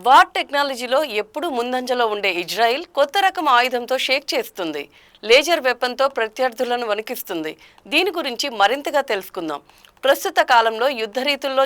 War టెక్నాలజీలో ఎప్పుడూ ముందంజలో ఉండే ఇజ్రాయిల్ కొత్త రకం ఆయుధంతో షేక్ చేస్తుంది. లేజర్ వెపన్తో ప్రత్యర్థులను వణికిస్తుంది. దీని గురించి మరింతగా తెలుసుకుందాం. ప్రస్తుత కాలంలో యుద్ధ రీతుల్లో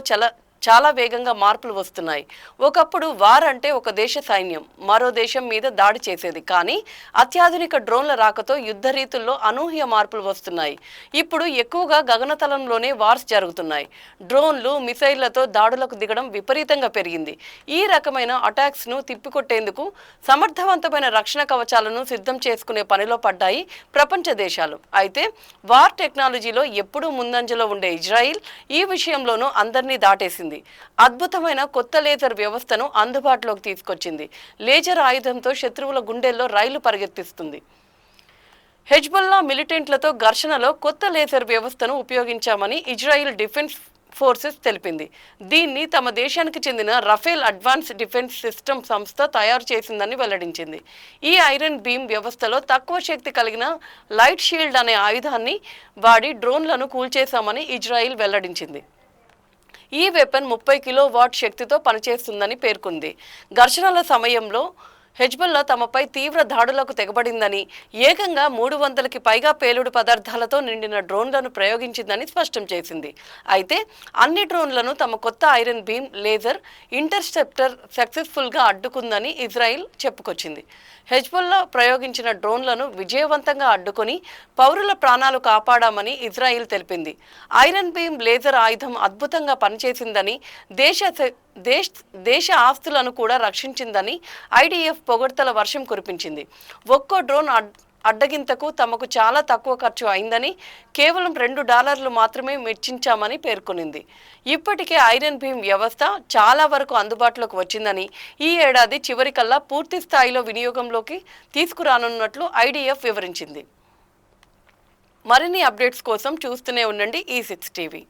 చాలా వేగంగా మార్పులు వస్తున్నాయి. ఒకప్పుడు వార్ అంటే ఒక దేశ సైన్యం మరో దేశం మీద దాడి చేసేది. కానీ అత్యాధునిక డ్రోన్ల రాకతో యుద్ధ రీతుల్లో అనూహ్య మార్పులు వస్తున్నాయి. ఇప్పుడు ఎక్కువగా గగనతలంలోనే వార్స్ జరుగుతున్నాయి. డ్రోన్లు, మిసైళ్లతో దాడులకు దిగడం విపరీతంగా పెరిగింది. ఈ రకమైన అటాక్స్ను తిప్పికొట్టేందుకు సమర్థవంతమైన రక్షణ కవచాలను సిద్ధం చేసుకునే పనిలో పడ్డాయి ప్రపంచ దేశాలు. అయితే వార్ టెక్నాలజీలో ఎప్పుడూ ముందంజలో ఉండే ఇజ్రాయిల్ ఈ విషయంలోనూ అందరినీ దాటేసింది. అద్భుతమైన కొత్త లేజర్ వ్యవస్థను అందుబాటులోకి తీసుకొచ్చింది. లేజర్ ఆయుధంతో శత్రువుల గుండెల్లో రైలు పరిగెత్తిస్తుంది. హెజ్బొల్లా మిలిటెంట్లతో ఘర్షణలో కొత్త లేజర్ వ్యవస్థను ఉపయోగించామని ఇజ్రాయిల్ డిఫెన్స్ ఫోర్సెస్ తెలిపింది. దీన్ని తమ దేశానికి చెందిన రఫేల్ అడ్వాన్స్ డిఫెన్స్ సిస్టమ్ సంస్థ తయారు చేసిందని వెల్లడించింది. ఈ ఐరన్ బీమ్ వ్యవస్థలో తక్కువ శక్తి కలిగిన లైట్ షీల్డ్ అనే ఆయుధాన్ని వాడి డ్రోన్లను కూల్చేశామని ఇజ్రాయిల్ వెల్లడించింది. ఈ వెపన్ 30 కిలోవాట్ శక్తితో పనిచేస్తుందని పేర్కొంది. ఘర్షణల సమయంలో హెజ్బొల్లా తమపై తీవ్ర దాడులకు తెగబడిందని, ఏకంగా 300కి పైగా పేలుడు పదార్థాలతో నిండిన డ్రోన్లను ప్రయోగించిందని స్పష్టం చేసింది. అయితే అన్ని డ్రోన్లను తమ కొత్త ఐరన్ బీమ్ లేజర్ ఇంటర్సెప్టర్ సక్సెస్ఫుల్గా అడ్డుకుందని ఇజ్రాయిల్ చెప్పుకొచ్చింది. హెజ్బొల్లా ప్రయోగించిన డ్రోన్లను విజయవంతంగా అడ్డుకొని పౌరుల ప్రాణాలు కాపాడామని ఇజ్రాయిల్ తెలిపింది. ఐరన్ బీమ్ లేజర్ ఆయుధం అద్భుతంగా పనిచేసిందని, దేశ ఆస్తులను కూడా రక్షించిందని ఐడిఎఫ్ పొగడ్తల వర్షం కురిపించింది. ఒక్కో డ్రోన్ అడ్డగింతకు తమకు చాలా తక్కువ ఖర్చు అయిందని, కేవలం $2 మాత్రమే వెచ్చించామని పేర్కొనింది. ఇప్పటికే ఐరన్ బీమ్ వ్యవస్థ చాలా వరకు అందుబాటులోకి వచ్చిందని, ఈ ఏడాది చివరికల్లా పూర్తి స్థాయిలో వినియోగంలోకి తీసుకురానున్నట్లు ఐడిఎఫ్ వివరించింది. మరిన్ని అప్డేట్స్ కోసం చూస్తూనే ఉండండి E6 టీవీ.